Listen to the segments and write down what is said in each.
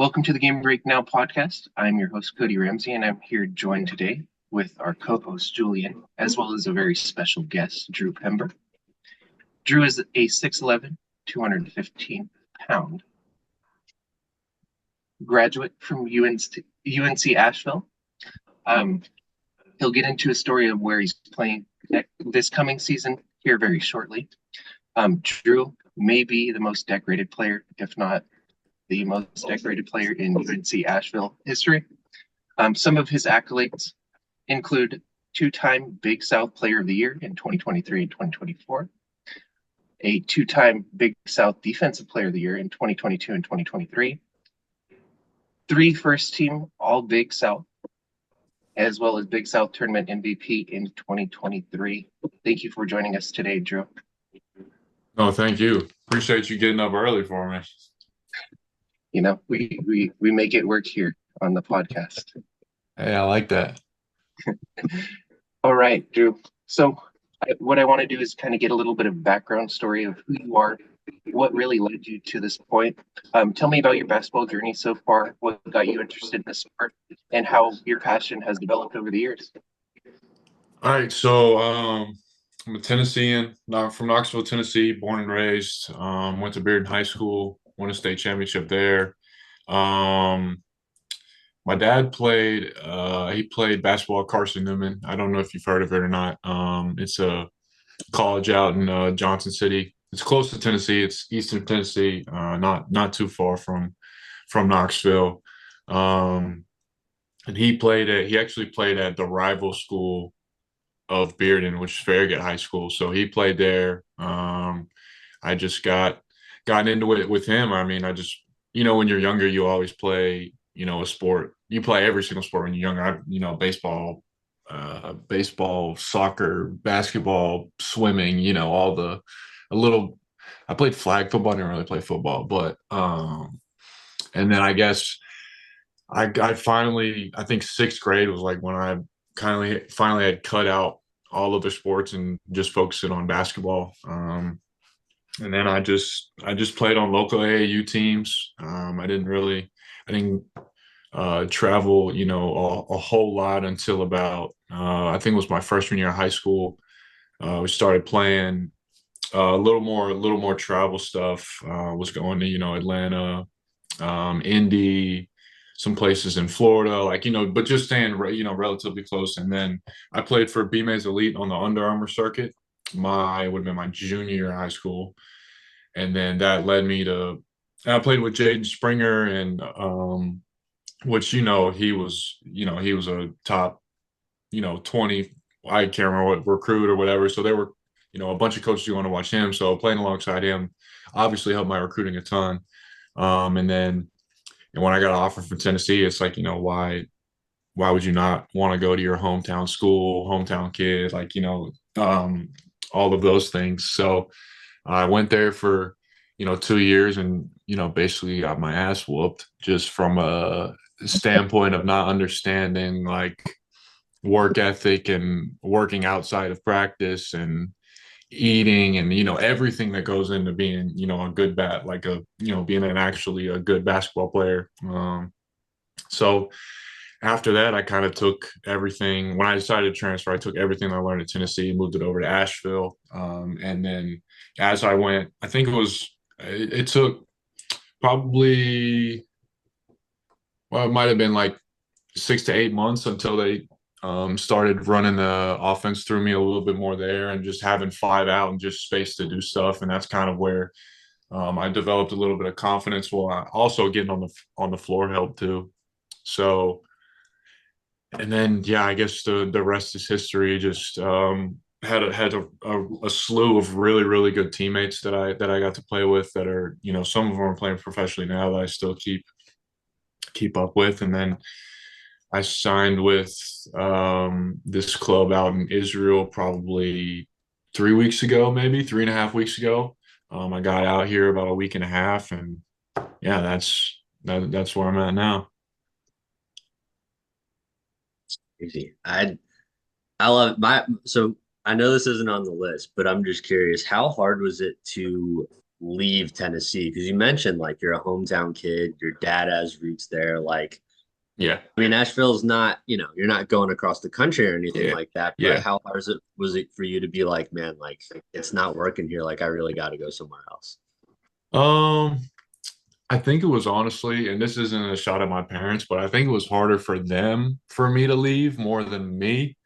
Welcome to the Gamebreak Now podcast. I'm your host, Cody Ramsey, and I'm here joined today with our co-host, Julian, as well as a very special guest, Drew Pember. Drew is a 6'11", 215-pound graduate from UNC Asheville. He'll get into a story of where he's playing this coming season here very shortly. Drew may be the most decorated player, if not the most decorated player in UNC Asheville history. Some of his accolades include two-time Big South Player of the Year in 2023 and 2024, a two-time Big South Defensive Player of the Year in 2022 and 2023, 3 first-team All-Big South, as well as Big South Tournament MVP in 2023. Thank you for joining us today, Drew. No, thank you. Appreciate you getting up early for me. You know, we make it work here on the podcast. Hey, I like that. All right, Drew. So what I want to do is kind of get a little bit of background story of who you are, what really led you to this point. Tell me about your basketball journey so far, what got you interested in the sport, and how your passion has developed over the years. All right, so I'm a Tennessean, not from Knoxville, Tennessee, born and raised. Went to Bearden High School, won a state championship there. My dad played he played basketball at Carson Newman. I don't know if you've heard of it or not. It's a college out in Johnson City. It's close to Tennessee. It's Eastern Tennessee, not too far from Knoxville. And he actually played at the rival school of Bearden, which is Farragut High School. So he played there. I just got into it with him. I mean, I just, when you're younger, you always play, a sport. You play every single sport when you're younger. Baseball, soccer, basketball, swimming, I played flag football. I didn't really play football, but and then I guess I finally, I think sixth grade was like when I finally had cut out all other sports and just focusing on basketball. And then I just played on local AAU teams. I didn't travel, a whole lot until about I think it was my freshman year of high school. We started playing a little more travel stuff. Was going to Atlanta, Indy, some places in Florida, but just staying relatively close. And then I played for BMA's Elite on the Under Armour circuit. It would have been my junior year of high school, and then that led me to. I played with Jaden Springer, and which he was a top 20. I can't remember what recruit or whatever. So there were a bunch of coaches who want to watch him. So playing alongside him obviously helped my recruiting a ton. And then when I got an offer from Tennessee, it's like, why would you not want to go to your hometown school, hometown kid, all of those things. So I went there for, 2 years and, basically got my ass whooped just from a standpoint of not understanding like work ethic and working outside of practice and eating and everything that goes into being a good being actually a good basketball player. So after that, I kind of took everything. When I decided to transfer, I took everything I learned at Tennessee, moved it over to Asheville, and then as I went, I think it took probably, well, it might have been like 6 to 8 months until they started running the offense through me a little bit more there and just having 5 out and just space to do stuff. And that's kind of where I developed a little bit of confidence while I also getting on the floor helped too. So, and then, yeah, I guess the rest is history. Just had a slew of really, really good teammates that I got to play with that are, some of them are playing professionally now that I still keep up with. And then I signed with this club out in Israel probably 3 weeks ago, maybe 3.5 weeks ago. I got out here about a week and a half, and yeah, that's where I'm at now. Easy. I love so I know this isn't on the list, but I'm just curious, how hard was it to leave Tennessee? Because you mentioned like you're a hometown kid, your dad has roots there. Like, Yeah, I mean, Asheville's not, you're not going across the country or anything yeah, like that. But yeah. how hard was it for you to be like, man, like it's not working here. Like I really got to go somewhere else. Um, I think it was honestly, and this isn't a shot at my parents, but I think it was harder for them for me to leave more than me.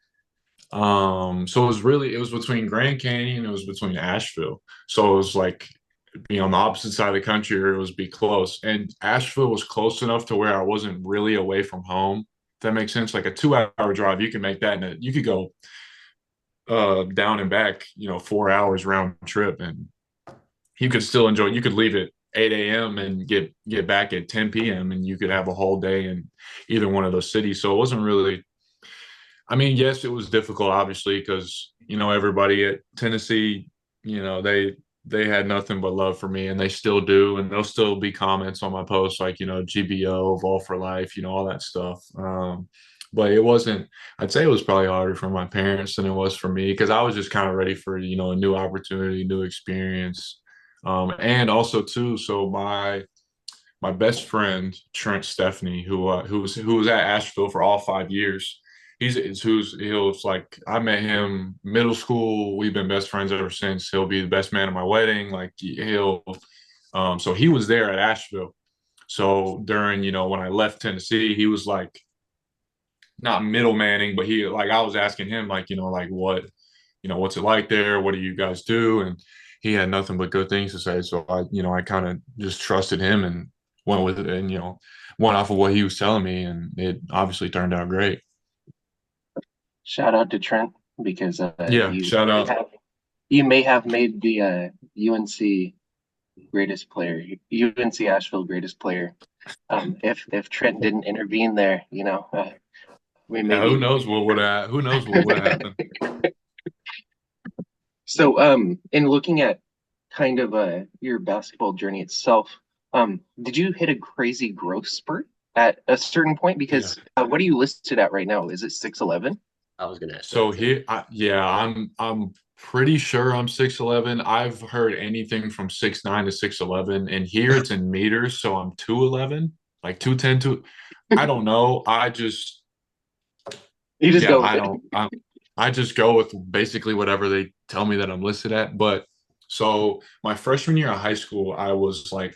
So it was between Grand Canyon, it was between Asheville. So it was like be on the opposite side of the country or it was be close. And Asheville was close enough to where I wasn't really away from home. If that makes sense. Like a 2 hour drive, you can make that and you could go down and back, 4 hours round trip and you could still enjoy. You could leave at 8 a.m. and get back at 10 p.m. and you could have a whole day in either one of those cities. So it wasn't really. I mean, yes, it was difficult, obviously, because everybody at Tennessee, they had nothing but love for me, and they still do, and there'll still be comments on my posts like GBO, Vol for Life, all that stuff. But it wasn't. I'd say it was probably harder for my parents than it was for me because I was just kind of ready for a new opportunity, new experience, and also too. So my best friend Trent Stephanie, who was at Asheville for all 5 years. He was like I met him middle school. We've been best friends ever since. He'll be the best man at my wedding. Like so he was there at Asheville. So during when I left Tennessee, he was like not middlemanning, but he like I was asking him like like what's it like there? What do you guys do? And he had nothing but good things to say. So I kind of just trusted him and went with it and went off of what he was telling me, and it obviously turned out great. Shout out to Trent because Yeah, shout out. you may have made the UNC greatest player, UNC Asheville greatest player. If Trent didn't intervene there, we Yeah, maybe. who knows what would have happened. So, in looking at kind of your basketball journey itself, did you hit a crazy growth spurt at a certain point? Yeah. Because what are you listed at right now? Is it 6'11"? I was gonna ask So that too. here, yeah, I'm pretty sure I'm 6'11". I've heard anything from 6'9" to 6'11", and here it's in meters, so I'm 2'11", like 2'10", I don't know. You just Yeah, go with it. I just go with basically whatever they tell me that I'm listed at. But so my freshman year of high school, I was like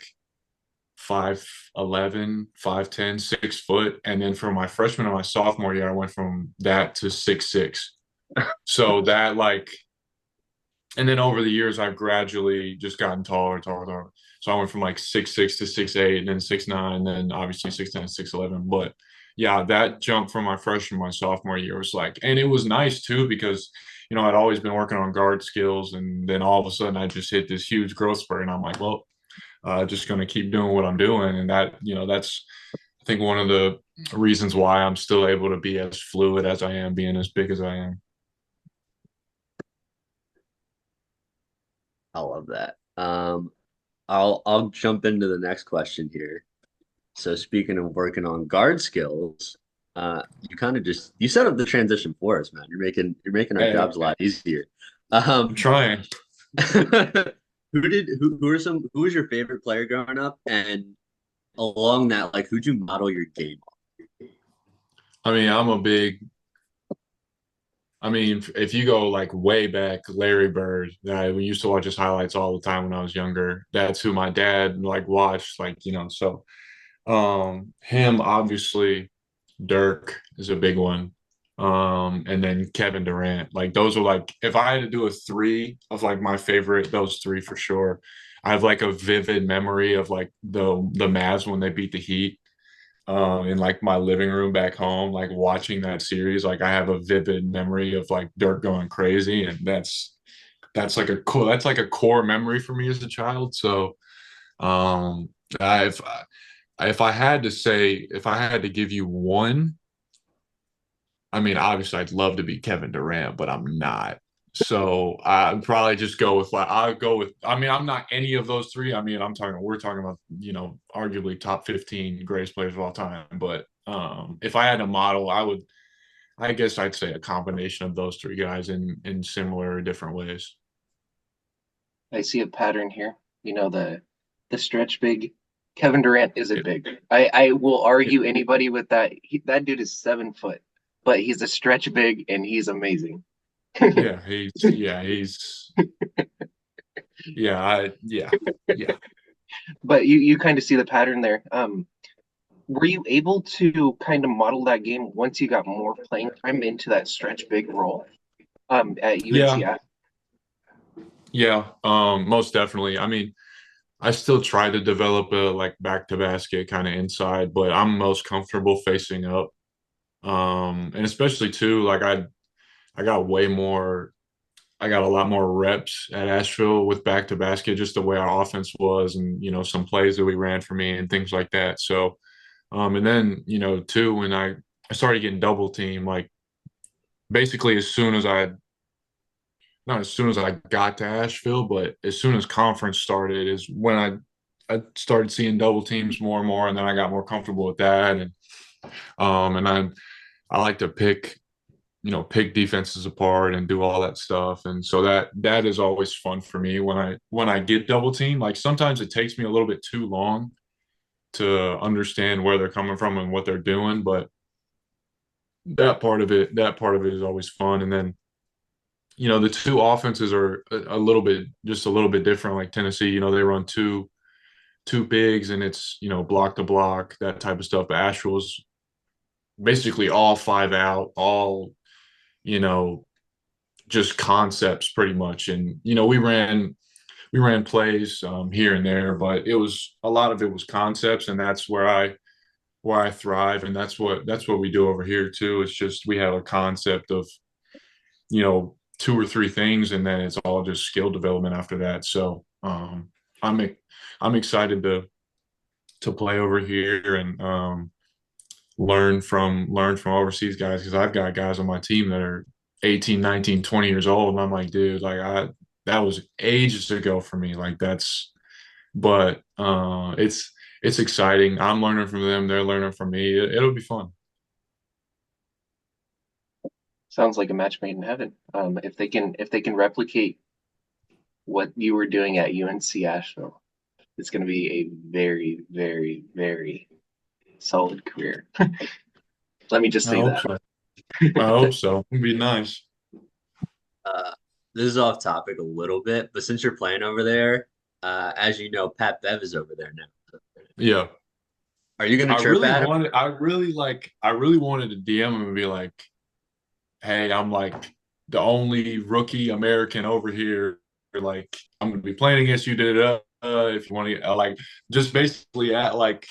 5'11", 5'10", 6 foot. And then for my freshman and my sophomore year, I went from that to 6'6". So that and then over the years, I've gradually just gotten taller, taller, taller. So I went from like 6'6" to 6'8", and then 6'9", and then obviously 6'10", 6'11". But yeah, that jump from my freshman, my sophomore year was like, and it was nice too because I'd always been working on guard skills, and then all of a sudden I just hit this huge growth spurt, and I'm like, well, just going to keep doing what I'm doing, and that's I think one of the reasons why I'm still able to be as fluid as I am, being as big as I am. I love that. I'll jump into the next question here. So speaking of working on guard skills, you kind of just you set up the transition for us, man. You're making our Hey, jobs a lot easier. I'm trying. Who was your favorite player growing up? And along that, like who'd you model your game I mean, if you go like way back, Larry Bird, we used to watch his highlights all the time when I was younger. That's who my dad like watched, so him obviously, Dirk is a big one. And then Kevin Durant. Like those are like if I had to do a three of like my favorite, those three for sure. I have like a vivid memory of like the Mavs when they beat the Heat in like my living room back home, like watching that series. Like I have a vivid memory of like Dirk going crazy, and that's like a core memory for me as a child. So um, if I had to say, if I had to give you one, I mean, obviously I'd love to be Kevin Durant, but I'm not. So I'd probably just go with I mean, I'm not any of those three. I mean, we're talking about, arguably top 15 greatest players of all time. But if I had a model, I guess I'd say a combination of those three guys in similar different ways. I see a pattern here. the stretch big. Kevin Durant isn't big. I will argue anybody with that. That dude is 7 foot, but he's a stretch big and he's amazing. Yeah, yeah. But you kind of see the pattern there. Were you able to kind of model that game once you got more playing time into that stretch big role at UNC? Yeah, yeah, most definitely. I mean, I still try to develop a like back to basket kind of inside, but I'm most comfortable facing up. And especially too, like I got way more I got a lot more reps at Asheville with back to basket, just the way our offense was and some plays that we ran for me and things like that. So and then, too, when I started getting double team, like basically as soon as I not as soon as I got to Asheville, but as soon as conference started is when I started seeing double teams more and more, and then I got more comfortable with that. And I like to pick defenses apart and do all that stuff. And so that is always fun for me when I get double team. Like sometimes it takes me a little bit too long to understand where they're coming from and what they're doing, but that part of it is always fun. And then the two offenses are a little bit just a little bit different. Like Tennessee, they run two bigs and it's block to block, that type of stuff. But Asheville's basically all five out, all you know just concepts pretty much. And we ran plays here and there, but it was a lot of it was concepts, and that's where I thrive, and that's what we do over here too. It's just we have a concept of two or three things, and then it's all just skill development after that. So I'm I'm excited to play over here and learn from overseas guys, because I've got guys on my team that are 18, 19, 20 years old, and I'm like, dude, like that was ages ago for me. Like that's but it's exciting. I'm learning from them, they're learning from me. It'll be fun. Sounds like a match made in heaven. If they can replicate what you were doing at UNC Asheville, it's going to be a very, very, very solid career. Let me just I say hope that. so. I hope so. It'd be nice. Uh, this is off topic a little bit, but since you're playing over there, as you know, Pat Bev is over there now. Yeah. Are you gonna I chirp really at him? wanted I really wanted to DM him and be like, hey, I'm like the only rookie American over here. Like, I'm gonna be playing against you. If you want to, like, just basically at like,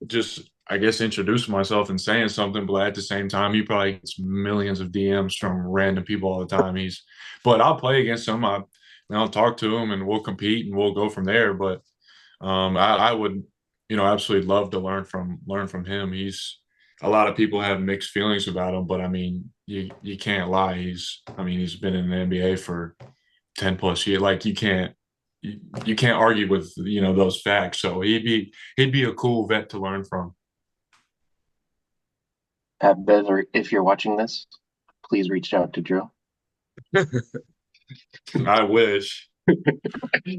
just I guess introduce myself and saying something. But at the same time, he probably gets millions of DMs from random people all the time. But I'll play against him. And I'll talk to him, and we'll compete, and we'll go from there. But I would, absolutely love to learn from him. A lot of people have mixed feelings about him, but I mean, you can't lie. He's been in the NBA for 10 plus years. Like you can't argue with those facts. So he'd be a cool vet to learn from. Pat Bev, or if you're watching this, please reach out to Drew. I wish.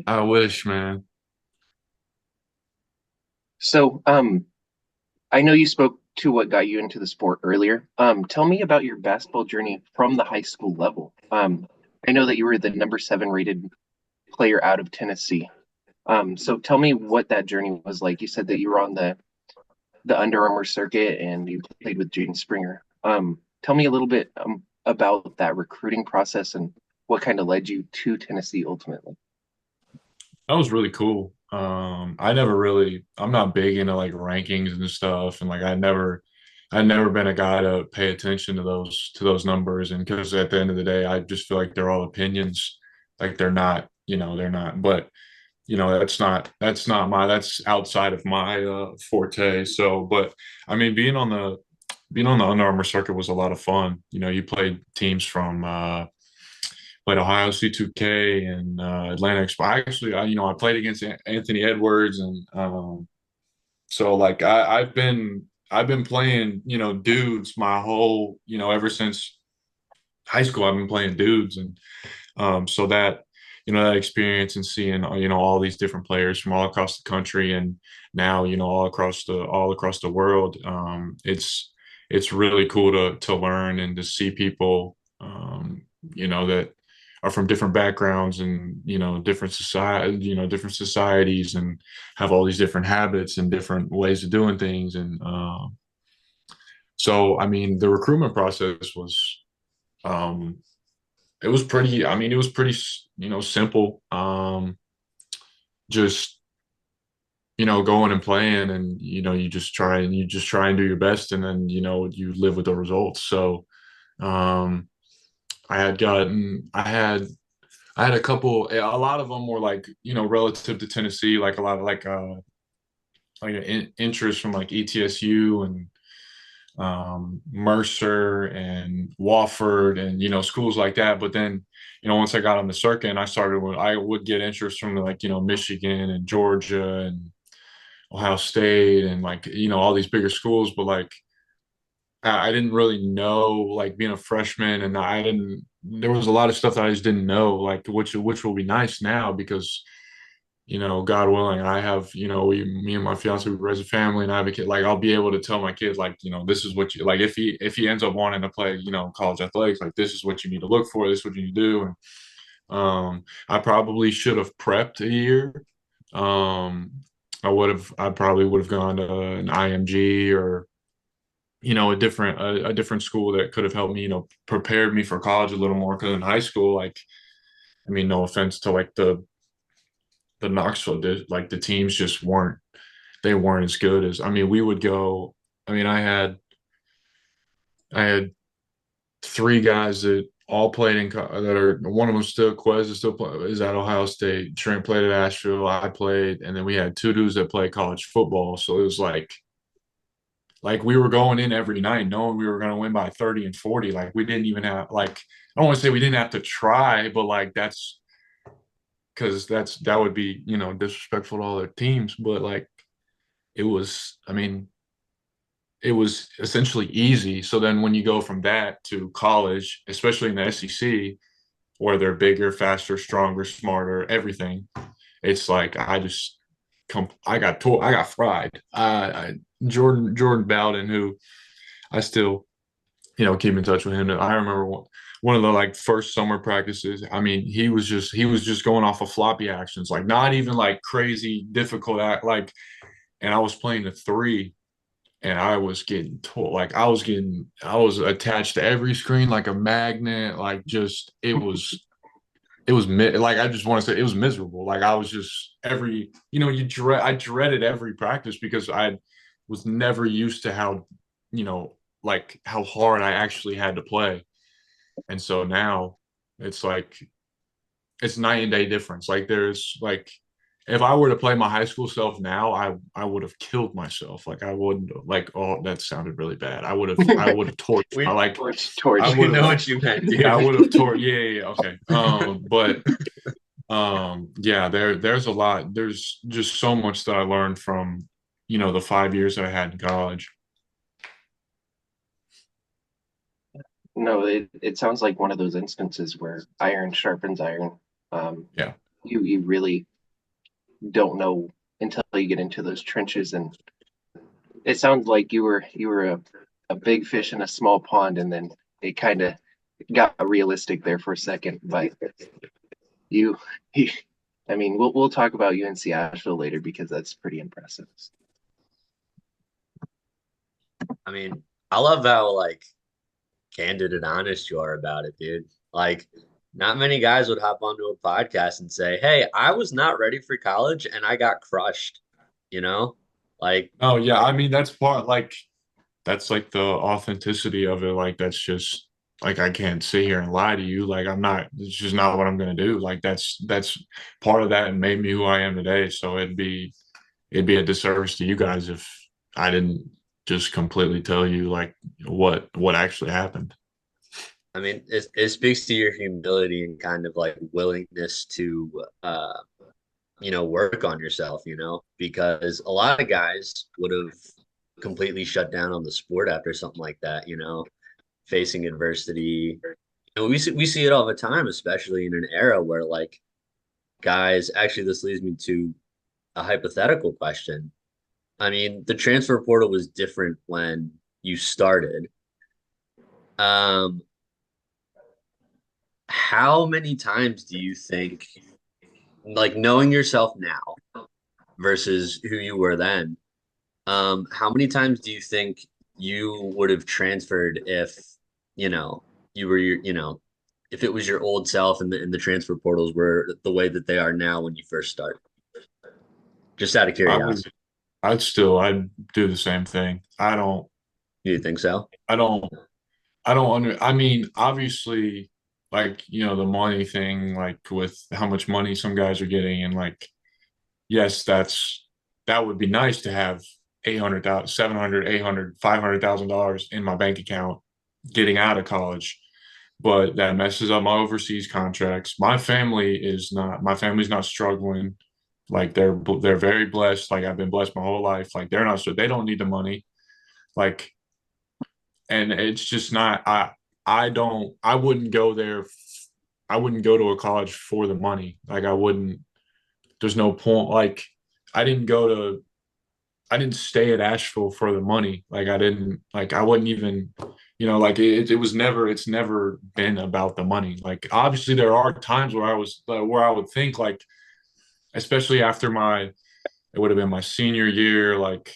I wish, man. So, I know you spoke to what got you into the sport earlier. Tell me about your basketball journey from the high school level. I know that you were the number 7 rated player out of Tennessee. So tell me what that journey was like. You said that you were on the Under Armour circuit and you played with Jaden Springer. Tell me a little bit about that recruiting process and what kind of led you to Tennessee ultimately. That was really cool. I'm not big into like rankings and stuff, and like I'd never been a guy to pay attention to those numbers, and because at the end of the day, I just feel like they're all opinions, like they're not. But that's outside of my forte. So, but I mean, being on the Under Armour circuit was a lot of fun. You played teams from played Ohio C2K and Atlanta Expo. I played against Anthony Edwards, and so like I've been playing dudes my whole ever since high school. I've been playing dudes, and so that experience and seeing, all these different players from all across the country and now, all across the world. It's really cool to learn and to see people, that are from different backgrounds and, different societies and have all these different habits and different ways of doing things. And so, I mean, the recruitment process um, it was pretty, simple. Just, going and playing and, you just try and do your best and then, you live with the results. So, um, I had a couple, a lot of them were like, relative to Tennessee, like a lot of like interest from like ETSU and Mercer and Wofford and schools like that. But then once I got on the circuit and I would get interest from like Michigan and Georgia and Ohio State and like all these bigger schools. But like I didn't really know, like being a freshman, and I didn't. There was a lot of stuff that I just didn't know, like which will be nice now because God willing, I have, me and my fiance, we raise a family and I have a kid. Like, I'll be able to tell my kids, like, this is what you like. If he ends up wanting to play, college athletics, like, this is what you need to look for. This is what you need to do. And I probably should have prepped a year. Um, I probably would have gone to an IMG or, a different school that could have helped me, prepared me for college a little more. Because in high school, like, I mean, no offense to like the Knoxville did, like the teams just weren't as good as, I mean, we would go. I mean, I had three guys that all played that are, one of them still, Quez is at Ohio State. Trent played at Asheville. I played, and then we had two dudes that play college football. So it was like we were going in every night knowing we were going to win by 30 and 40. Like we didn't even have, like, I don't want to say we didn't have to try, but like that's because that would be, disrespectful to all their teams. But like it was, I mean, it was essentially easy. So then when you go from that to college, especially in the SEC, where they're bigger, faster, stronger, smarter, everything, it's like I got fried. Jordan Bowden, who I still, keep in touch with him. I remember one of the like first summer practices. I mean, he was just going off of floppy actions, like not even like crazy difficult like. And I was playing the three, and I was getting told, like I was attached to every screen like a magnet. Like just like I just want to say it was miserable. Like I was just I dreaded every practice because I was never used to how like how hard I actually had to play. And so now it's like it's night and day difference. Like there's like if I were to play my high school self now, I would have killed myself. Like I wouldn't like, oh, that sounded really bad. I would have torched. I like Torch. We know what you meant, dude. I would have torn. Yeah, okay. But yeah, there's a lot. There's just so much that I learned from, the 5 years that I had in college. No, it sounds like one of those instances where iron sharpens iron. Yeah. You really don't know until you get into those trenches, and it sounds like you were a big fish in a small pond, and then it kind of got realistic there for a second. But you, you I mean, we'll talk about UNC Asheville later because that's pretty impressive. I mean, I love how like candid and honest you are about it, dude. Like, not many guys would hop onto a podcast and say, "Hey, I was not ready for college and I got crushed." You know, like, Oh yeah, I mean that's like the authenticity of it. Like that's just like I can't sit here and lie to you. Like I'm not. It's just not what I'm gonna do. Like that's part of that and made me who I am today. So it'd be a disservice to you guys if I didn't just completely tell you like what actually happened. I mean, it speaks to your humility and kind of like willingness to, work on yourself. Because a lot of guys would have completely shut down on the sport after something like that. Facing adversity. And we see it all the time, especially in an era where like guys, actually, this leads me to a hypothetical question. I mean, the transfer portal was different when you started. Um, how many times do you think, like knowing yourself now versus who you were then, how many times do you think you would have transferred if, you know, you were if it was your old self and the transfer portals were the way that they are now when you first start? Just out of I would, curiosity. I'd do the same thing. Do you think so? I don't, I mean, obviously, like, the money thing, like with how much money some guys are getting, and like, yes, that would be nice to have 800,000, 700, 800, $500,000 in my bank account getting out of college. But that messes up my overseas contracts. My family's not struggling. Like they're very blessed. Like I've been blessed my whole life. Like they're not, so they don't need the money. Like, and it's just not, I wouldn't go there. I wouldn't go to a college for the money. Like I wouldn't, there's no point. Like I didn't go to I didn't stay at Asheville for the money. Like I didn't like I wouldn't even, like it was never it's never been about the money. Like obviously there are times where I would think, like, especially after it would have been my senior year, like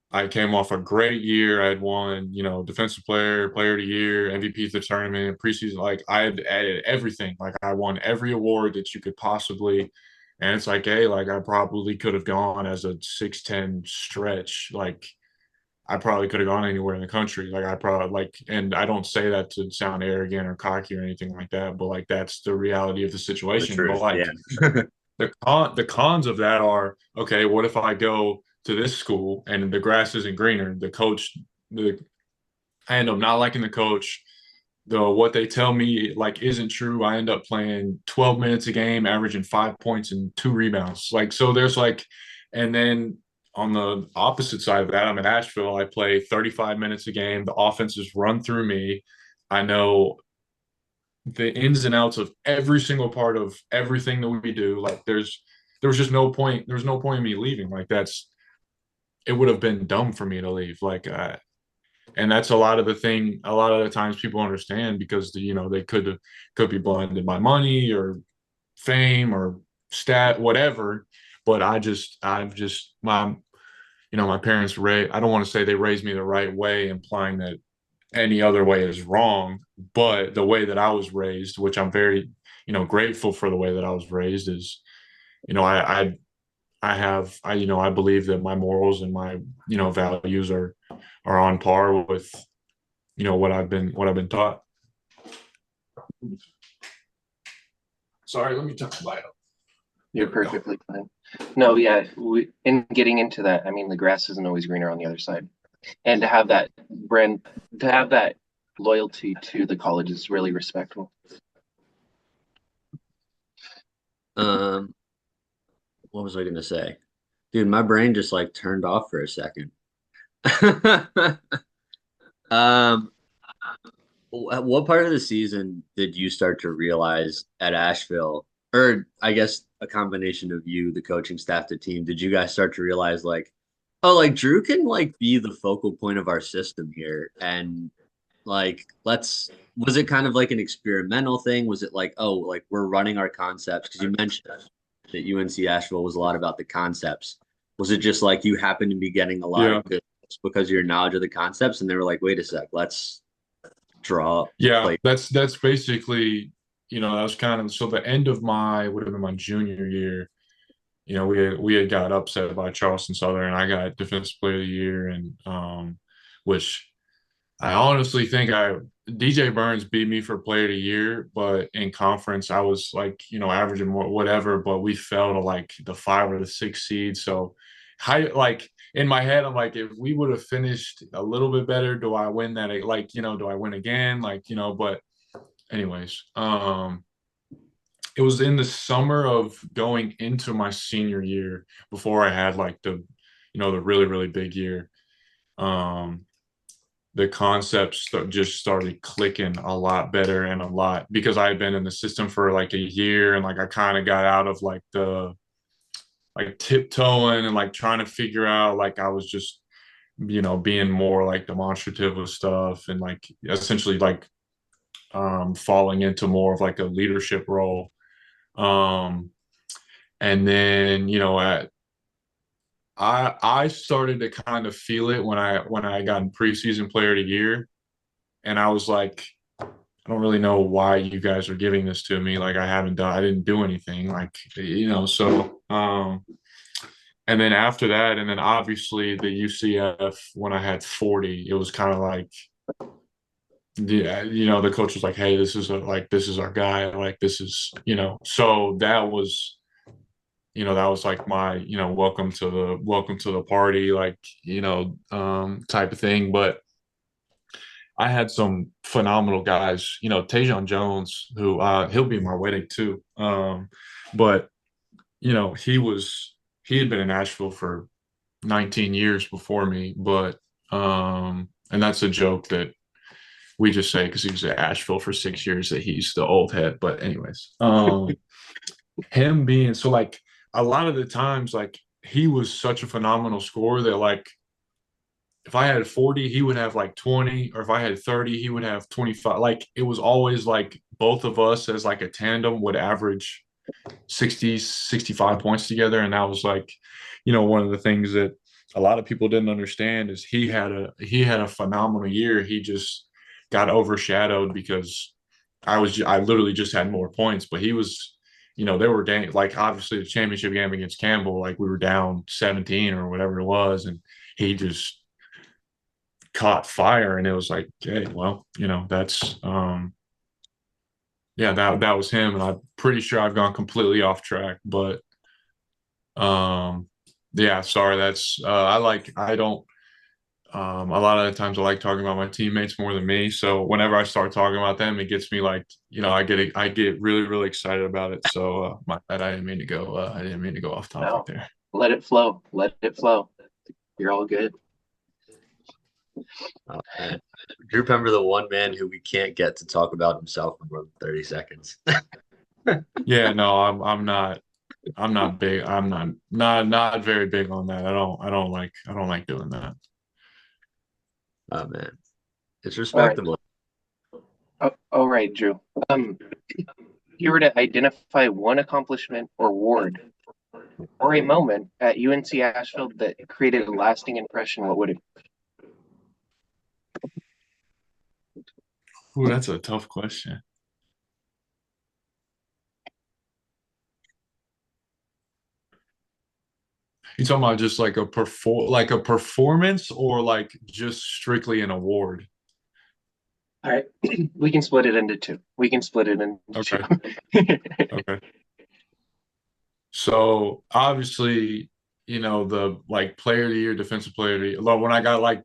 I came off a great year. I had won, defensive player of the year, MVP of the tournament, preseason. Like I had added everything. Like I won every award that you could possibly. And it's like, hey, like I probably could have gone as a 6'10" stretch. Like I probably could have gone anywhere in the country. Like I probably and I don't say that to sound arrogant or cocky or anything like that, but like that's the reality of the The situation. But truth, like yeah. the cons of that are, okay, what if I go to this school and the grass isn't greener? The I end up not liking the coach. What they tell me like isn't true. I end up playing 12 minutes a game, averaging 5 points and 2 rebounds. Like so, there's like, and then on the opposite side of that, I'm in Asheville. I play 35 minutes a game. The offense is run through me. I know the ins and outs of every single part of everything that we do. Like there was just no point. There's no point in me leaving. Like it would have been dumb for me to leave. And that's a lot of the times people understand because they could be blinded by money or fame or whatever. But I've just my parents I don't want to say they raised me the right way, implying that any other way is wrong, but the way that I was raised, which I'm very grateful for, the way that I was raised is, I believe that my morals and my values are on par with what I've been taught. Sorry, let me touch the light up. You're perfectly fine. No, yeah, in getting into that, I mean, the grass isn't always greener on the other side. And to have that loyalty to the college is really respectful. Um, what was I gonna say? Dude, my brain just like turned off for a second. Um, what part of the season did you start to realize at Asheville, or I guess a combination of you, the coaching staff, the team, did you guys start to realize like, oh, like Drew can like be the focal point of our system here, and like was it kind of like an experimental thing? Was it like, oh, like we're running our concepts? Because you mentioned that UNC Asheville was a lot about the concepts. Was it just like you happened to be getting a lot Yeah. of good because of your knowledge of the concepts, and they were like, wait a sec, let's draw Yeah, play. that's basically, that was kind of, so the end of my would have been my junior year. We had got upset by Charleston Southern. I got defensive player of the year, and which I honestly think DJ Burns beat me for player of the year, but in conference I was like, averaging whatever, but we fell to like the 5 or the 6 seed. So like in my head, I'm like, if we would have finished a little bit better, do I win that? Like, do I win again? Like, but anyways, it was in the summer of going into my senior year before I had like the really, really big year. Um, the concepts just started clicking a lot better and a lot because I had been in the system for like a year and like I kind of got out of like the like tiptoeing and like trying to figure out like I was just being more like demonstrative with stuff and like essentially like falling into more of like a leadership role. And then I started to kind of feel it when I got preseason player of the year, and I was like, I don't really know why you guys are giving this to me. Like I didn't do anything. Like so. And then after that, and then obviously the UCF when I had 40, it was kind of like, yeah, the coach was like, hey, this is our guy. Like this is so that was like my welcome to the party, like type of thing. But I had some phenomenal guys, Tajon Jones, who he'll be in my wedding too. But he had been in Asheville for 19 years before me, but and that's a joke that we just say because he was at Asheville for 6 years that he's the old head. But anyways, him being so like a lot of the times like he was such a phenomenal scorer that like if I had 40, he would have like 20, or if I had 30, he would have 25. Like it was always like both of us as like a tandem would average 60, 65 points together. And that was like, one of the things that a lot of people didn't understand is he had a phenomenal year. He just got overshadowed because I literally just had more points, but he was, there were games like obviously the championship game against Campbell, like we were down 17 or whatever it was, and he just caught fire, and it was like, okay, well, that's yeah, that was him, and I'm pretty sure I've gone completely off track, but yeah, sorry, that's I don't a lot of the times I like talking about my teammates more than me. So whenever I start talking about them, it gets me like, I get really, really excited about it. So my bad, I didn't mean to go off topic there. Let it flow. Let it flow. You're all good. Drew Pember, the one man who we can't get to talk about himself for more than 30 seconds. Yeah, no, I'm not big. I'm not very big on that. I don't like doing that. Oh man, it's respectable. All right, Drew. If you were to identify one accomplishment or award or a moment at UNC Asheville that created a lasting impression, what would it be? Ooh, that's a tough question. You talking about just like a performance or like just strictly an award? All right, we can split it into two. Okay. Okay. So obviously, the like player of the year, defensive player of the year. When I got like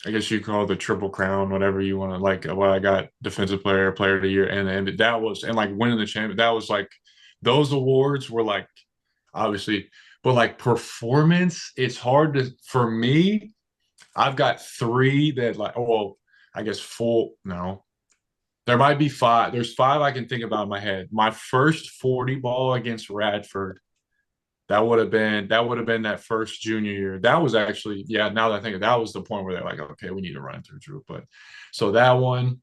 I guess you call it the triple crown, whatever you want to like. When I got defensive player of the year, and that was and like winning the champion. That was like those awards were like obviously, but like performance, it's hard to for me. I've got three that like, well, I guess four. No, there might be five. There's five I can think about in my head. My first 40 ball against Radford. That would have been that first junior year. That was actually, yeah, now that I think of it, that was the point where they're like, okay, we need to run through Drew. But so that one,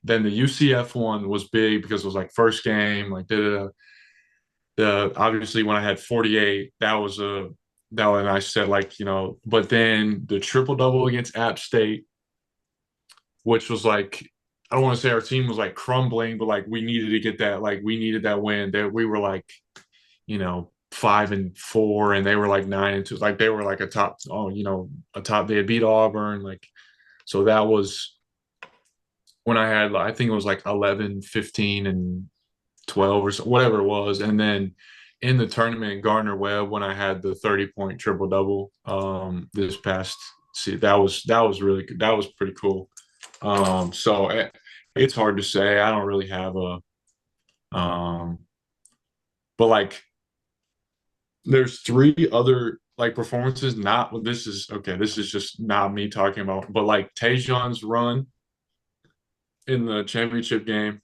then the UCF one was big because it was like first game, like the obviously when I had 48, that one I said like, but then the triple double against App State, which was like, I don't want to say our team was like crumbling, but like we needed to get that, like we needed that win. That we were like, 5-4, and they were like 9-2. Like they were like a top. Oh, a top. They had beat Auburn. Like, so that was when I had. I think it was like 11, 15, and 12 or so, whatever it was. And then in the tournament, Gardner Webb, when I had the 30-point triple double. This past. See, that was really good. That was pretty cool. So it's hard to say. I don't really have a. But like there's three other like performances, not this is okay, this is just not me talking about, but like Tajon's run in the championship game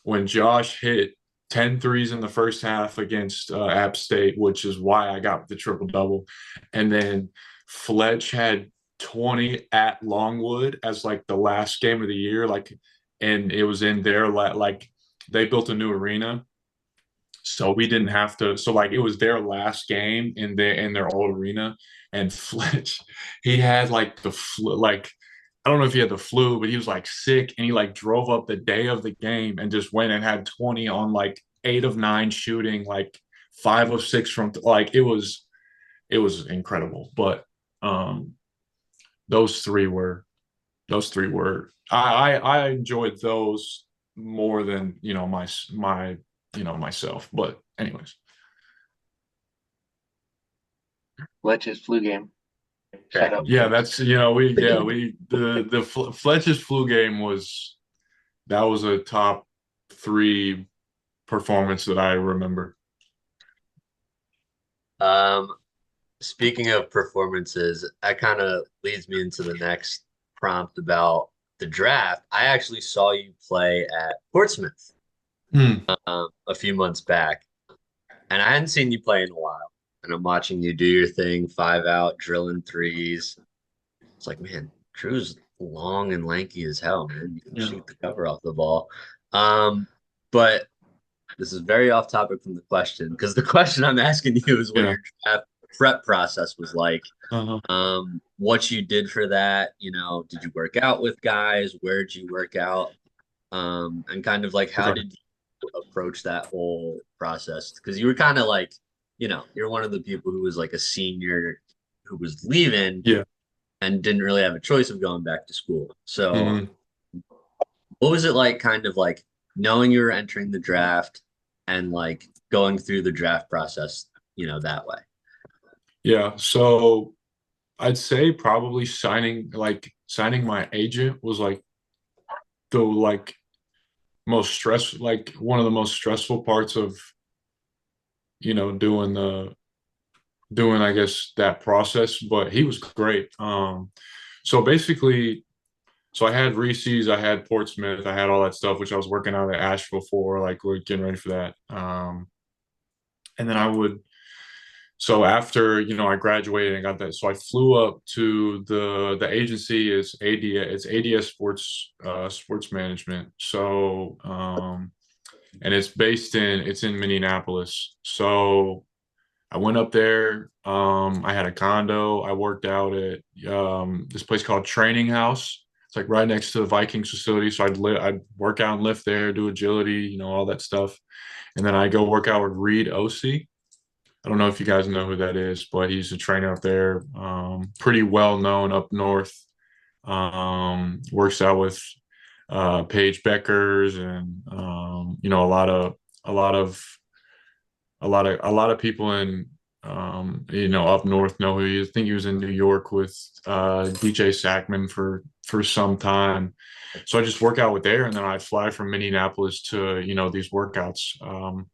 when Josh hit 10 threes in the first half against App State, which is why I got the triple double. And then Fletch had 20 at Longwood as like the last game of the year, like, and it was in their like they built a new arena, so we didn't have to. So like it was their last game in their old arena, and Fletch, he had like the flu, like I don't know if he had the flu, but he was like sick, and he like drove up the day of the game and just went and had 20 on like 8 of 9 shooting, like 5 of 6 from like it was incredible. But um those three were I enjoyed those more than my myself. But anyways, Fletch's flu game. Shout out. yeah, that's we the Fletcher's flu game was that was a top 3 performance that I remember. Um, Speaking of performances, that kind of leads me into the next prompt about the draft. I actually saw you play at Portsmouth Hmm. a few months back, and I hadn't seen you play in a while. And I'm watching you do your thing, 5 out, drilling threes. It's like, man, Drew's long and lanky as hell, man. You can Yeah. shoot the cover off the ball. But this is very off topic from the question because the question I'm asking you is what Yeah. your draft prep process was like. Uh-huh. What you did for that, did you work out with guys? Where did you work out? And kind of like how Okay. did you approach that whole process? Because you were kind of like, you're one of the people who was like a senior who was leaving Yeah. and didn't really have a choice of going back to school. So Mhm. what was it like kind of like knowing you were entering the draft and like going through the draft process, that way? Yeah. So I'd say probably signing my agent was like the most stress like one of the most stressful parts of doing I guess that process, but he was great. So basically, so I had Reese's, I had Portsmouth, I had all that stuff, which I was working out at Asheville for, like we're getting ready for that. And then I would so after I graduated and got that, so I flew up to the agency is ADS, it's ADS Sports Management. So and it's in Minneapolis. So I went up there. I had a condo. I worked out at this place called Training House. It's like right next to the Vikings facility. So I'd work out and lift there, do agility, all that stuff. And then I go work out with Reed OC. I don't know if you guys know who that is, but he's a trainer up there, pretty well known up north. Works out with Paige Beckers and a lot of a lot of people in up north know who he is. I think he was in New York with DJ Sackman for some time. So I just work out with there, and then I'd fly from Minneapolis to these workouts.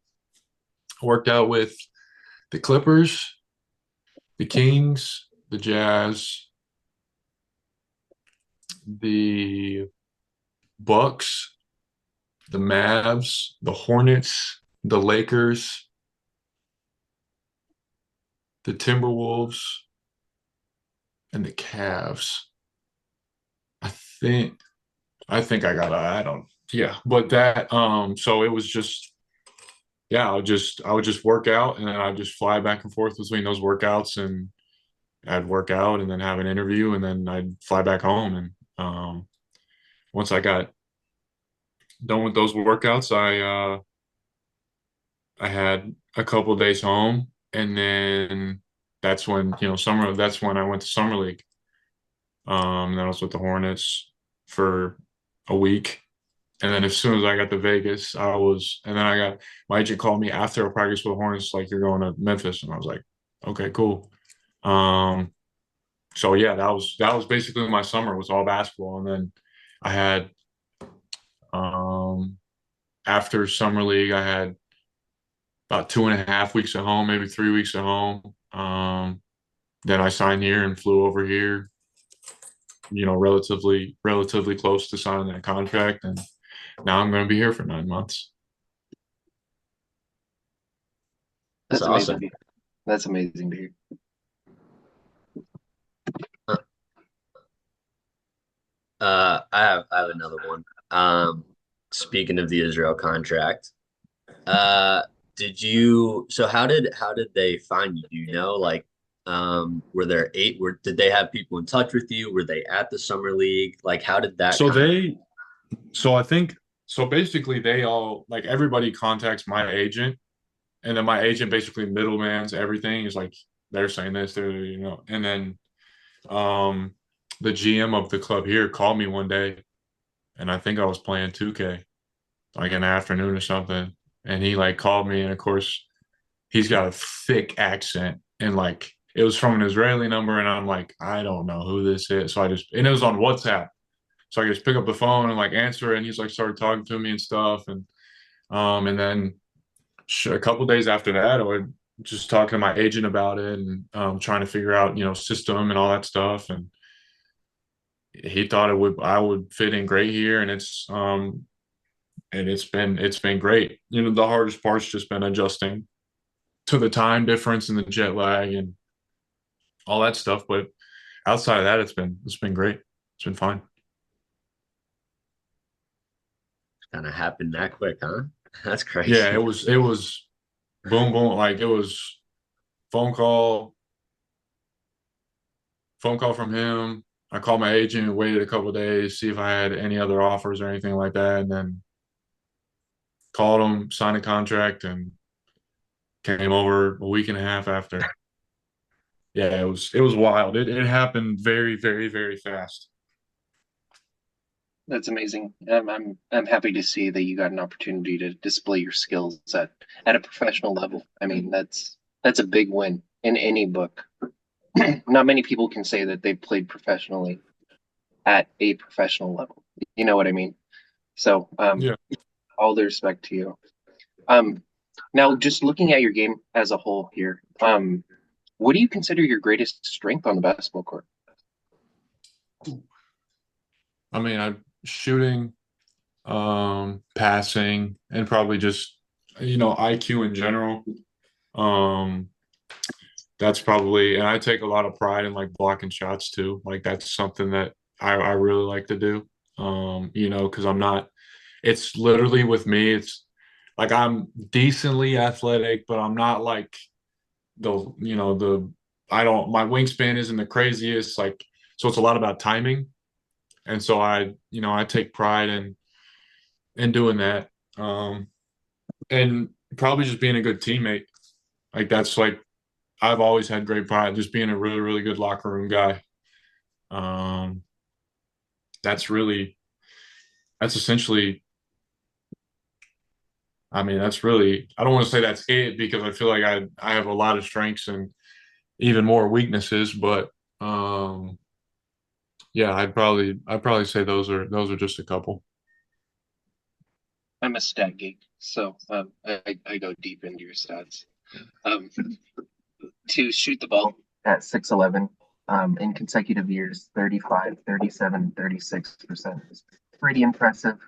Worked out with the Clippers, the Kings, the Jazz, the Bucks, the Mavs, the Hornets, the Lakers, the Timberwolves, and the Cavs. I think I got I don't yeah, but that so it was just yeah, I would just work out and then I'd just fly back and forth between those workouts and I'd work out and then have an interview and then I'd fly back home and once I got done with those workouts, I had a couple of days home and then that's when that's when I went to summer league. And I was with the Hornets for a week. And then as soon as I got to Vegas, and then I got my agent called me after a practice with the Hornets, like you're going to Memphis. And I was like, okay, cool. So yeah, that was basically my summer was all basketball. And then I had, um, after summer league, I had about 2.5 weeks at home, maybe 3 weeks at home. then I signed here and flew over here, relatively close to signing that contract, and now I'm going to be here for 9 months. That's awesome. amazing. That's amazing to hear. I have another one. Speaking of the Israel contract, so how did they find you? Do you know, like, did they have people in touch with you? Were they at the summer league? Like, how did that So kind of? they, so I think, so basically they all, like, everybody contacts my agent, and then my agent basically middlemans everything. Is like, they're saying this, and then um the GM of the club here called me one day, and I think I was playing 2K like in the afternoon or something, and he like called me, and of course he's got a thick accent, and like it was from an Israeli number, and I'm like, I don't know who this is. So and it was on WhatsApp. So I just pick up the phone and like answer it, and he's like started talking to me and stuff, and then a couple days after that, I would just talking to my agent about it, and trying to figure out system and all that stuff, and he thought I would fit in great here, and it's been great. The hardest part's just been adjusting to the time difference and the jet lag and all that stuff, but outside of that, it's been great. It's been fine. Kind of happened that quick, huh? That's Yeah, crazy. it was boom boom, like it was phone call phone call from him. I called my agent, waited a couple of days, see if I had any other offers or anything like that, and then called him, signed a contract, and came over a week and a half after. Yeah, it was wild. It happened very, very, very fast. That's amazing. I'm happy to see that you got an opportunity to display your skills at a professional level. I mean, that's a big win in any book. Not many people can say that they've played professionally at a professional level. You know what I mean? So, Yeah. all the respect to you. Um, Now just looking at your game as a whole here, what do you consider your greatest strength on the basketball court? I mean, I shooting, passing, and probably just IQ in general. Um, that's probably, and I take a lot of pride in like blocking shots too. Like that's something that I really like to do. Because I'm not. It's literally with me. It's like I'm decently athletic, but I'm not like the I don't my wingspan isn't the craziest. Like so, it's a lot about timing, and so I take pride in doing that. And probably just being a good teammate. Like that's like I've always had great pride just being a really, really good locker room guy. Um, that's essentially, I mean, that's really, I don't want to say that's it because I feel like I have a lot of strengths and even more weaknesses, but yeah, I'd probably say those are just a couple. I'm a stat geek, so I go deep into your stats. Um, to shoot the ball at 6'11", in consecutive years, 35, 37, 36% is pretty impressive.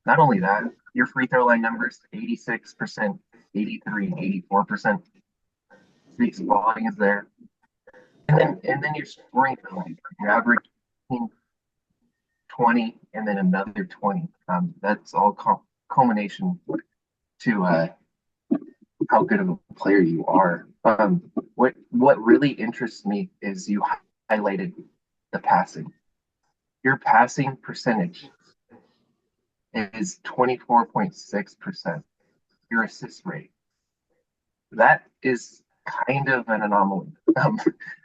Not only that, your free throw line numbers, 86%, 83, 84%. Speaks volumes there. And then your scoring ability. Your average 20 and then another 20. That's all culmination to how good of a player you are. What really interests me is you highlighted the passing. Your passing percentage is 24.6%. Your assist rate. That is kind of an anomaly.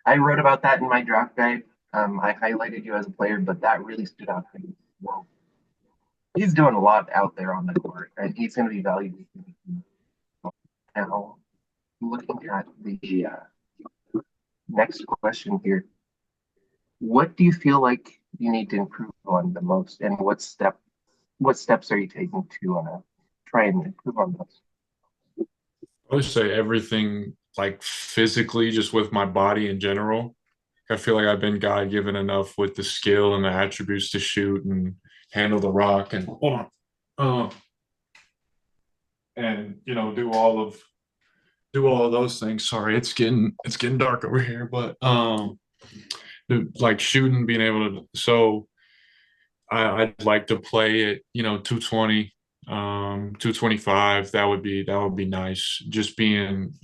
I wrote about that in my draft guide. I highlighted you as a player, but that really stood out to me. Well, he's doing a lot out there on the court, and he's going to be valuable. Now, looking at the next question here, what do you feel like you need to improve on the most, and what steps are you taking to try and improve on those? I would say everything like physically, just with my body in general. I feel like I've been God given enough with the skill and the attributes to shoot and handle the rock and hold on, and do all of those things. Sorry, it's getting dark over here, but like shooting, being able to. So I'd like to play at 220, 225. That would be nice. Just being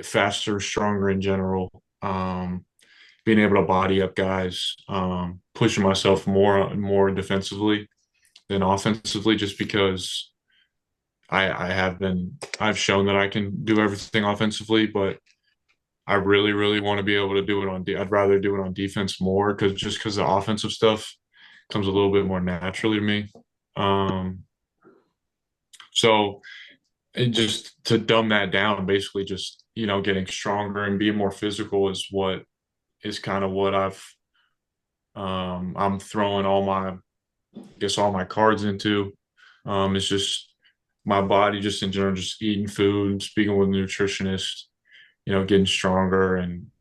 faster, stronger in general. Being able to body up guys, pushing myself more defensively than offensively, just because I've shown that I can do everything offensively, but I really, really want to be able to do it I'd rather do it on defense more because the offensive stuff comes a little bit more naturally to me. Um, so and just to dumb that down, basically just, getting stronger and being more physical is kind of what I'm throwing all my cards into. It's just my body just in general, just eating food, speaking with a nutritionist, getting stronger, and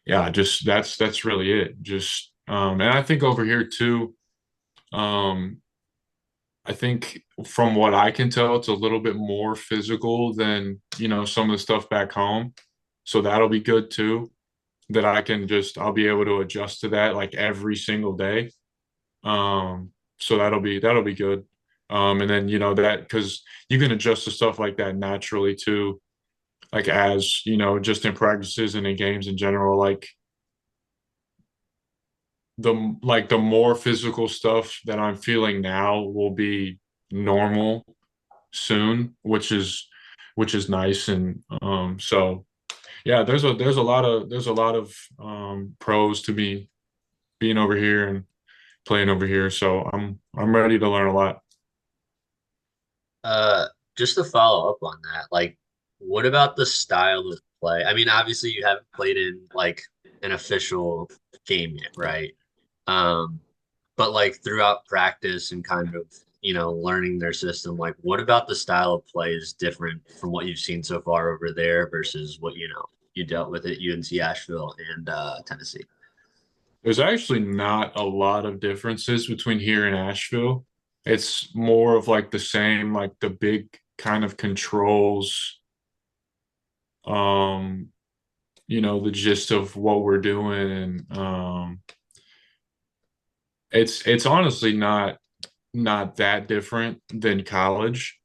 yeah, just that's really it. Just and I think over here too, um, I think from what I can tell, it's a little bit more physical than, some of the stuff back home. So that'll be good too. That I'll be able to adjust to that like every single day. So that'll be good. And then that because you can adjust to stuff like that naturally too, like as just in practices and in games in general, the more physical stuff that I'm feeling now will be normal soon, which is nice. And so yeah, there's a lot of pros to be being over here and playing over here. So I'm ready to learn a lot. Uh, just to follow up on that, like, what about the style of play? I mean, obviously you haven't played in like an official game yet, right? Um, but like throughout practice and kind of, learning their system, like what about the style of play is different from what you've seen so far over there versus what, you dealt with at UNC Asheville and Tennessee? There's actually not a lot of differences between here and Asheville. It's more of like the same, like the big kind of controls, um, the gist of what we're doing. And it's honestly not that different than college.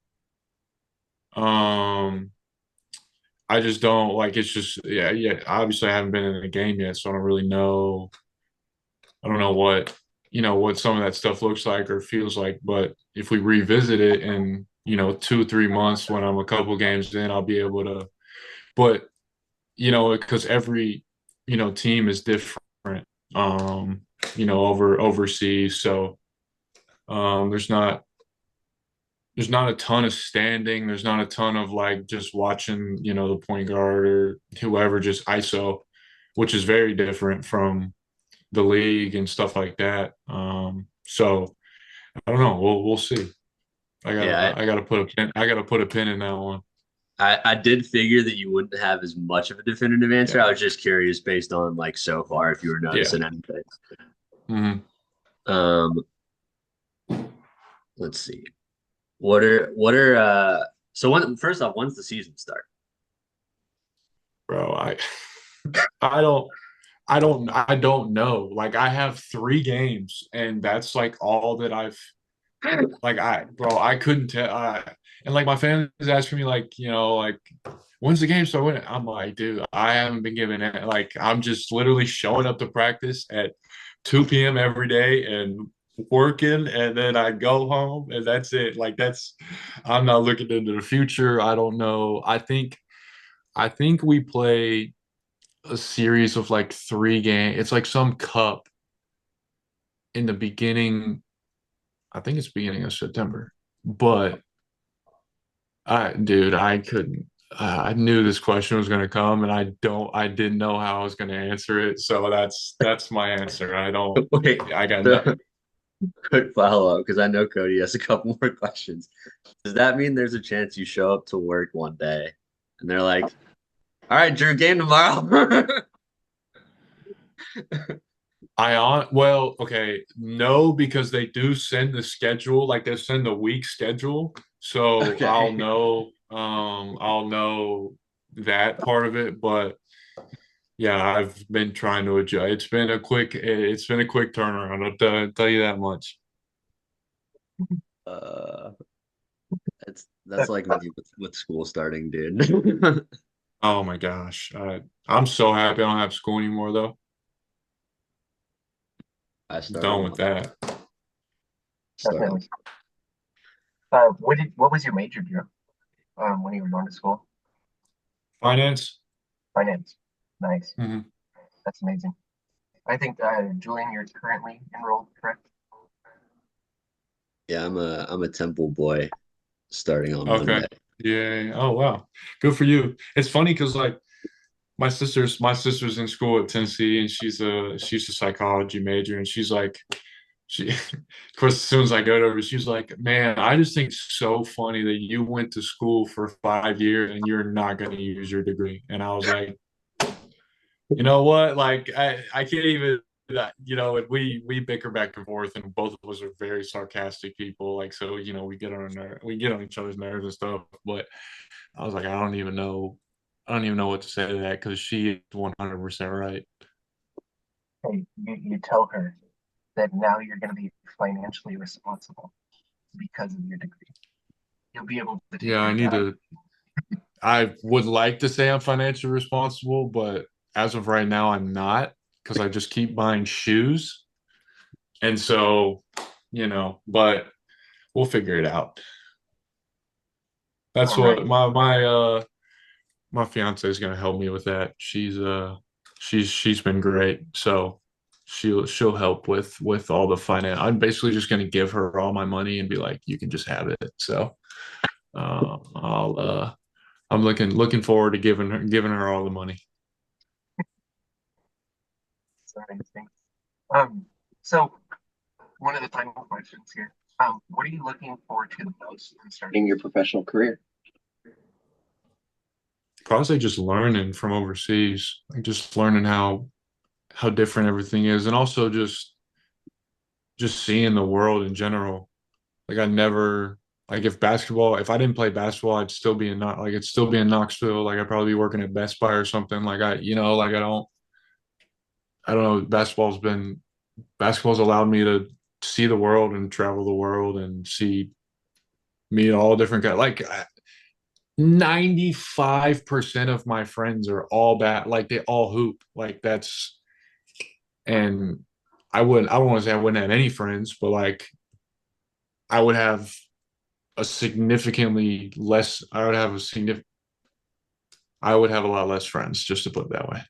Um, I just don't like it's just yeah, obviously I haven't been in a game yet, so I don't know what some of that stuff looks like or feels like. But if we revisit it in 2 3 months when I'm a couple games in, I'll be able to. But because every team is different, over overseas, so there's not a ton of standing. There's not a ton of like just watching, the point guard or whoever just ISO, which is very different from the league and stuff like that. So I don't know. We'll see. I Yeah, gotta I gotta put a pin. I gotta put a pin in that one. I did figure that you wouldn't have as much of a definitive answer. I Yeah. was just curious based on like so far if you were Yeah. noticing anything. Hmm. Um, let's see. What are so when first off, when's the season start? Bro, I don't I don't know. Like I have 3 games and that's like all that I've like I couldn't tell. And like my family's asking me like, like when's the game start? I'm like, dude, I haven't been given it. Like I'm just literally showing up to practice at 2 p.m. every day and working, and then I go home and that's it. Like I'm not looking into the future. I don't know. I think we play a series of like 3 games. It's like some cup in the beginning. I think it's beginning of September. But dude, I couldn't. I knew this question was going to come, and I didn't know how I was going to answer it. So that's my answer. I don't. Wait, I got so nothing. quick follow-up because I know Cody has a couple more questions. Does that mean there's a chance you show up to work one day and they're like, All right, Drew, game tomorrow. Well, okay, no, because they do send the schedule, like they send the week schedule. So Okay. I'll know that part of it, but yeah, I've been trying to adjust. It's been a quick turnaround. I'll tell you that much. Uh, that's That- like me with school starting, dude. Oh my gosh. I'm so happy I don't have school anymore though. I I'm started done on with that. started. Definitely. What was your major, Drew? When you were going to school? Finance? Finance. Nice. Mhm. That's amazing. I think Julian, you're currently enrolled, correct? Yeah, I'm a Temple boy starting on Okay. Monday. Yeah. Oh wow. Good for you. It's funny because like my sister's in school at Tennessee and she's a psychology major and she's like of course as soon as I go to her, she's like, man, I just think it's so funny that you went to school for 5 years and you're not gonna use your degree. And I was like, you know what? Like I can't even and we bicker back and forth and both of us are very sarcastic people. Like so, we get on each other's nerves and stuff. But I was like, I don't even know what to say to that because she is 100% right. Hey, you tell her that now you're going to be financially responsible because of your degree. You'll be able to take Yeah, your job. I would like to say I'm financially responsible, but as of right now, I'm not because I just keep buying shoes. And so, but we'll figure it out. That's All right. what my fiance is gonna help me with that. She's been great. So she'll help with all the finance. I'm basically just gonna give her all my money and be like, you can just have it. So I'll I'm looking forward to giving her all the money. So amazing. Um, so one of the final questions here. What are you looking forward to the most in starting your professional career? Probably just learning from overseas, like just learning how different everything is, and also just seeing the world in general. Like I never like if I didn't play basketball, I'd still be in not like it'd still be in Knoxville. Like I'd probably be working at Best Buy or something. Like I don't know. Basketball's allowed me to see the world and travel the world and meet all different guys. Like 95% of my friends are all bad. Like they all hoop. Like that's and I wouldn't want to say I wouldn't have any friends, but like I would have a significantly less. I would have a lot less friends, just to put it that way.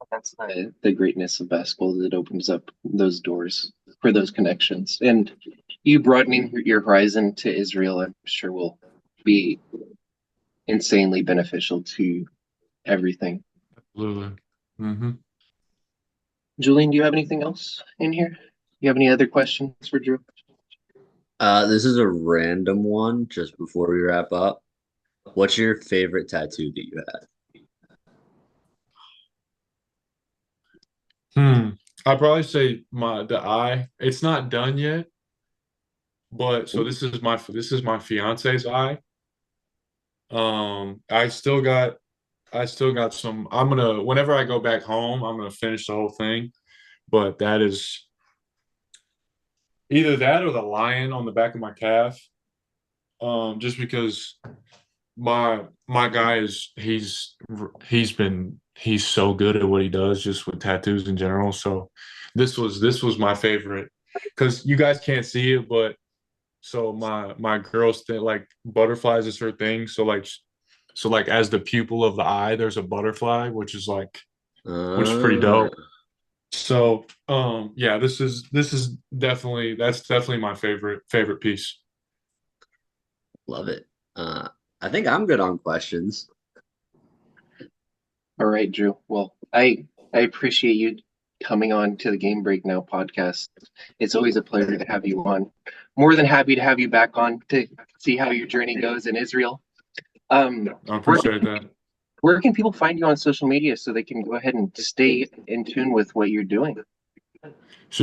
That's the greatness of basketball. That opens up those doors for those connections. And you broadening your horizon to Israel, I'm sure will be insanely beneficial to everything. Absolutely. Hmm. Julian, do you have anything else in here? You have any other questions for Drew? This is a random one just before we wrap up. What's your favorite tattoo that you have? I'd probably say the eye. It's not done yet, but so this is my fiance's eye. I still got some. Whenever I go back home, I'm gonna finish the whole thing. But that is either that or the lion on the back of my calf. Just because my guy he's so good at what he does just with tattoos in general. So this was my favorite because you guys can't see it, but so my girl's thing, like butterflies is her thing. So like as the pupil of the eye, there's a butterfly, which is pretty Uh, dope. So yeah, this is definitely my favorite piece. love it. I think I'm good on questions. All right, Drew. Well, I appreciate you coming on to the Game Break Now podcast. It's always a pleasure to have you on. More than happy to have you back on to see how your journey goes in Israel. Um, I appreciate that. where can people find you on social media so they can go ahead and stay in tune with what you're doing? It's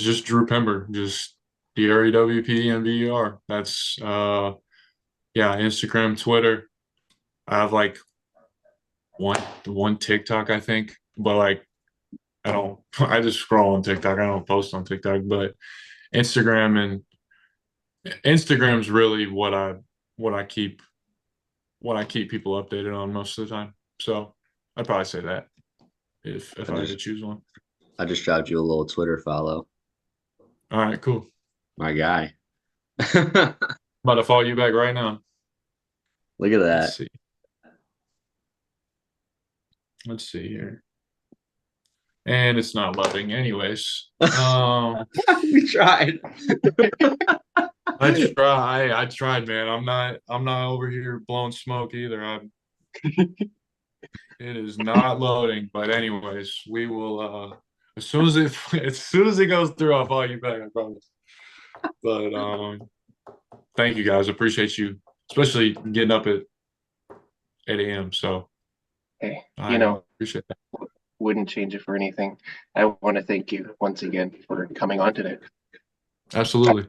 just Drew Pember, just DREWPEMBER. That's yeah, Instagram, Twitter. I have like one TikTok, I think, but like I don't I just scroll on TikTok. I don't post on TikTok, but Instagram and Instagram's really what I keep people updated on most of the time. So I'd probably say that if I had to choose one. I just dropped you a little Twitter follow. All right, cool. My guy. About to follow you back right now. Look at Let's that. see. Let's see here. And it's not loading anyways. We tried. I tried, man. I'm not over here blowing smoke either. It is not loading. But anyways, we will as soon as it goes through, I'll follow you back, I promise. But thank you guys. Appreciate you, especially getting up at 8 a.m. So Hey, I appreciate that. wouldn't change it for anything. I want to thank you once again for coming on today. Absolutely.